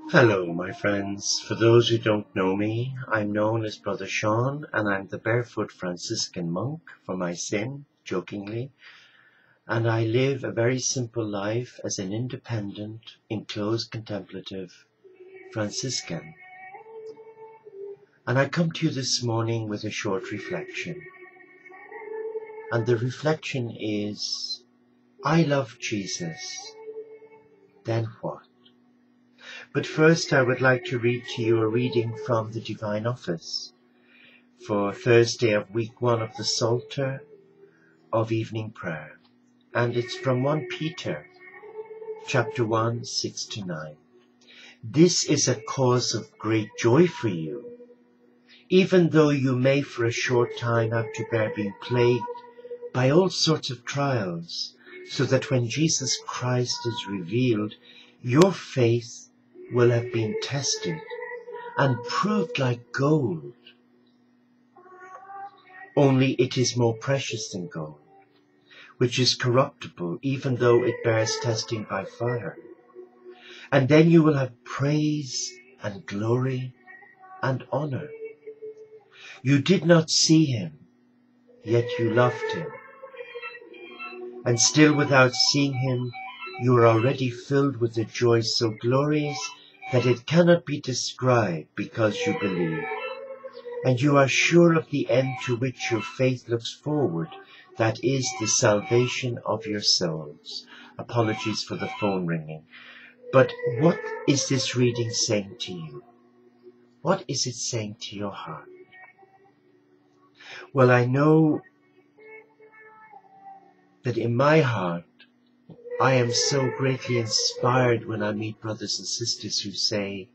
Hello, my friends. For those who don't know me, I'm known as Brother Sean, and I'm the barefoot Franciscan monk for my sin, jokingly. And I live a very simple life as an independent, enclosed contemplative Franciscan. And I come to you this morning with a short reflection. And the reflection is, I love Jesus. Then what? But first I would like to read to you a reading from the Divine Office for Thursday of week 1 of the Psalter of evening prayer. And it's from 1 Peter chapter 1, 6-9. This is a cause of great joy for you, even though you may for a short time have to bear being plagued by all sorts of trials, so that when Jesus Christ is revealed, your faith will have been tested and proved like gold. Only it is more precious than gold, which is corruptible, even though it bears testing by fire. And then you will have praise and glory and honor. You did not see him, yet you loved him. And still without seeing him, you are already filled with a joy so glorious that it cannot be described because you believe. And you are sure of the end to which your faith looks forward, that is the salvation of your souls. Apologies for the phone ringing. But what is this reading saying to you? What is it saying to your heart? Well, I know that in my heart, I am so greatly inspired when I meet brothers and sisters who say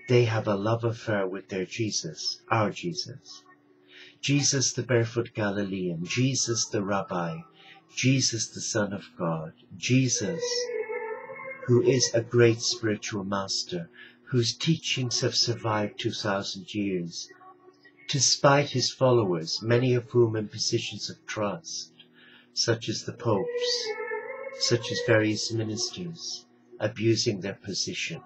they have a love affair with their Jesus, our Jesus. Jesus the barefoot Galilean, Jesus the Rabbi, Jesus the Son of God, Jesus who is a great spiritual master, whose teachings have survived 2,000 years, despite his followers, many of whom in positions of trust, such as the popes, such as various ministers, abusing their position.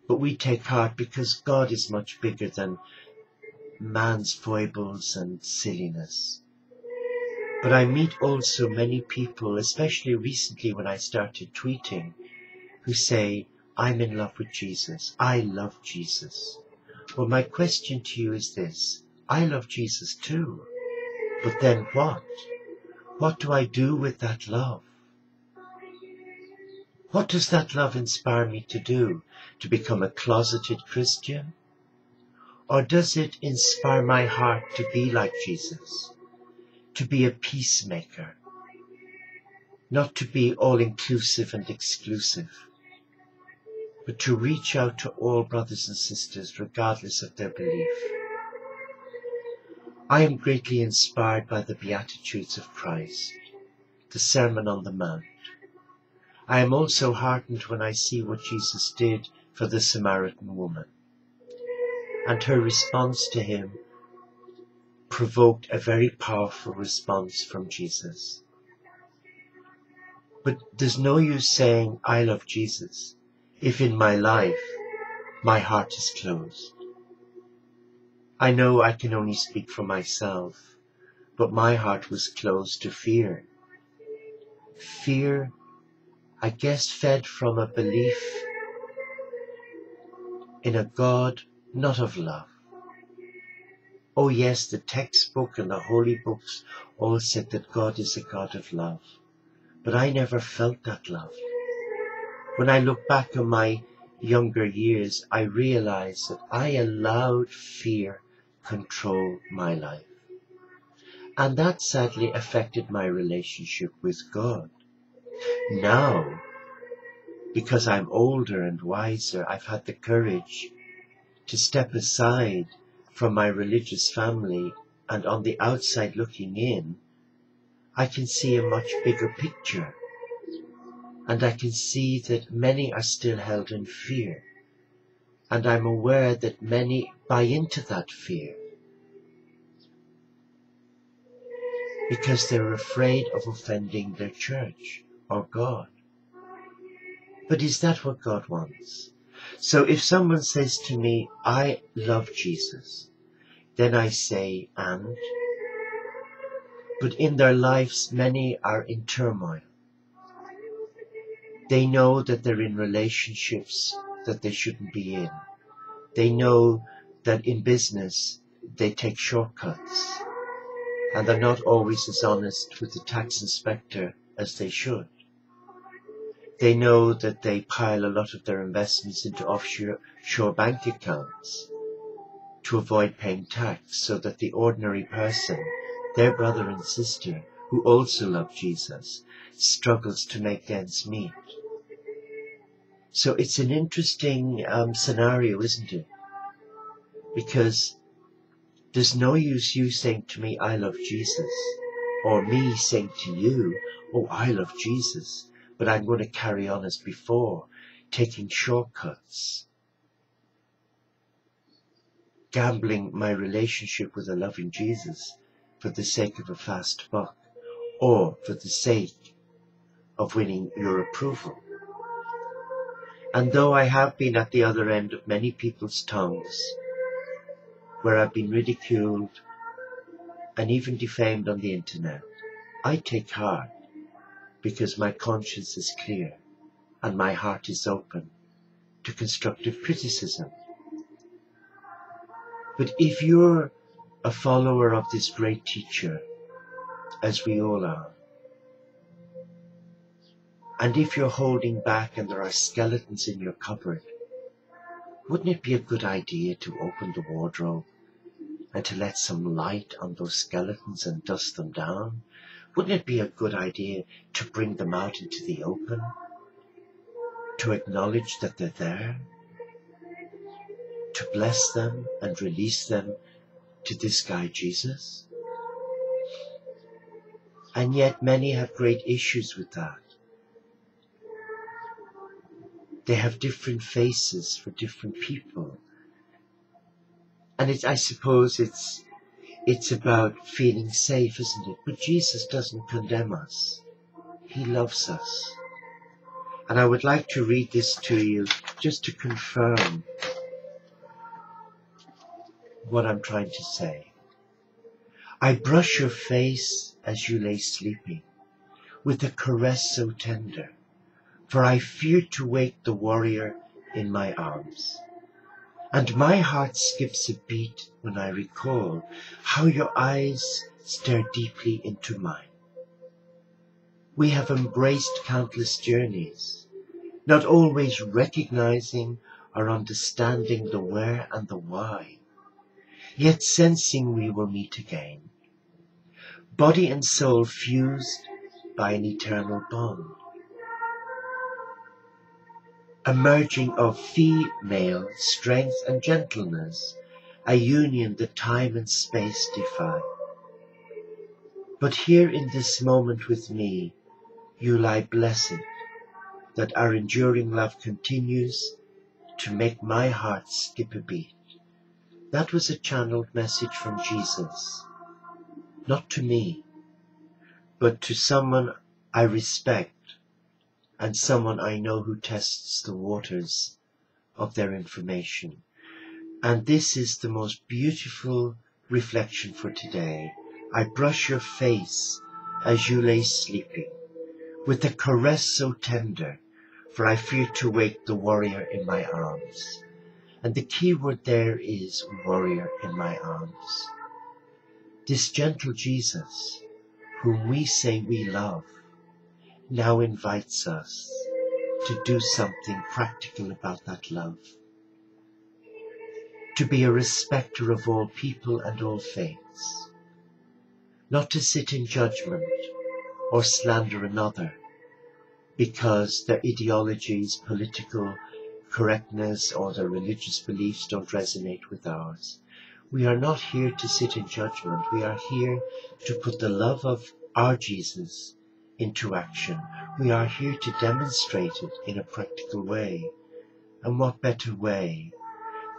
But we take heart because God is much bigger than man's foibles and silliness. But I meet also many people, especially recently when I started tweeting, who say, I'm in love with Jesus. I love Jesus. Well, my question to you is this. I love Jesus too. But then what? What do I do with that love? What does that love inspire me to do? To become a closeted Christian? Or does it inspire my heart to be like Jesus? To be a peacemaker? Not to be all-inclusive and exclusive, but to reach out to all brothers and sisters regardless of their belief. I am greatly inspired by the Beatitudes of Christ, the Sermon on the Mount. I am also heartened when I see what Jesus did for the Samaritan woman. And her response to him provoked a very powerful response from Jesus. But there's no use saying, I love Jesus, if in my life, my heart is closed. I know I can only speak for myself, but my heart was closed to fear. Fear, I guess, fed from a belief in a God not of love. Oh yes, the textbook and the holy books all said that God is a God of love. But I never felt that love. When I look back on my younger years, I realize that I allowed fear control my life. And that sadly affected my relationship with God. Now, because I'm older and wiser, I've had the courage to step aside from my religious family, and on the outside looking in, I can see a much bigger picture. And I can see that many are still held in fear. And I'm aware that many buy into that fear because they're afraid of offending their church or God. But is that what God wants? So if someone says to me, I love Jesus, then I say, and? But in their lives, many are in turmoil. They know that they're in relationships that they shouldn't be in. They know that in business, they take shortcuts, and they're not always as honest with the tax inspector as they should. They know that they pile a lot of their investments into offshore bank accounts to avoid paying tax, so that the ordinary person, their brother and sister, who also love Jesus, struggles to make ends meet. So it's an interesting scenario, isn't it? Because there's no use you saying to me, I love Jesus, or me saying to you, oh, I love Jesus, but I'm going to carry on as before, taking shortcuts, gambling my relationship with a loving Jesus for the sake of a fast buck, or for the sake of winning your approval. And though I have been at the other end of many people's tongues, where I've been ridiculed and even defamed on the internet, I take heart, because my conscience is clear and my heart is open to constructive criticism. But if you're a follower of this great teacher, as we all are, and if you're holding back and there are skeletons in your cupboard, wouldn't it be a good idea to open the wardrobe and to let some light on those skeletons and dust them down? Wouldn't it be a good idea to bring them out into the open, to acknowledge that they're there, to bless them and release them to this guy Jesus? And yet many have great issues with that. They have different faces for different people. And I suppose it's about feeling safe, isn't it? But Jesus doesn't condemn us. He loves us. And I would like to read this to you just to confirm what I'm trying to say. I brush your face as you lay sleeping, with a caress so tender, for I fear to wake the warrior in my arms. And my heart skips a beat when I recall how your eyes stare deeply into mine. We have embraced countless journeys, not always recognizing or understanding the where and the why, yet sensing we will meet again, body and soul fused by an eternal bond. A merging of female strength and gentleness, a union that time and space defy. But here in this moment with me, you lie blessed, that our enduring love continues to make my heart skip a beat. That was a channeled message from Jesus, not to me, but to someone I respect and someone I know who tests the waters of their information. And this is the most beautiful reflection for today. I brush your face as you lay sleeping, with a caress so tender, for I fear to wake the warrior in my arms. And the key word there is warrior in my arms. This gentle Jesus, whom we say we love, now invites us to do something practical about that love. To be a respecter of all people and all faiths. Not to sit in judgment or slander another because their ideologies, political correctness, or their religious beliefs don't resonate with ours. We are not here to sit in judgment. We are here to put the love of our Jesus into action. We are here to demonstrate it in a practical way. And what better way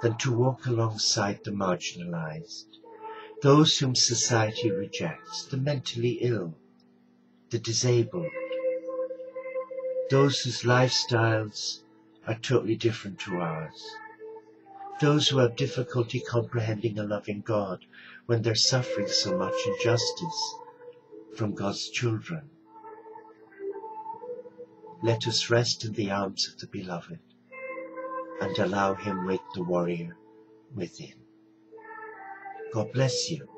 than to walk alongside the marginalized, those whom society rejects, the mentally ill, the disabled, those whose lifestyles are totally different to ours, those who have difficulty comprehending a loving God when they're suffering so much injustice from God's children. Let us rest in the arms of the Beloved and allow him wake the warrior within. God bless you.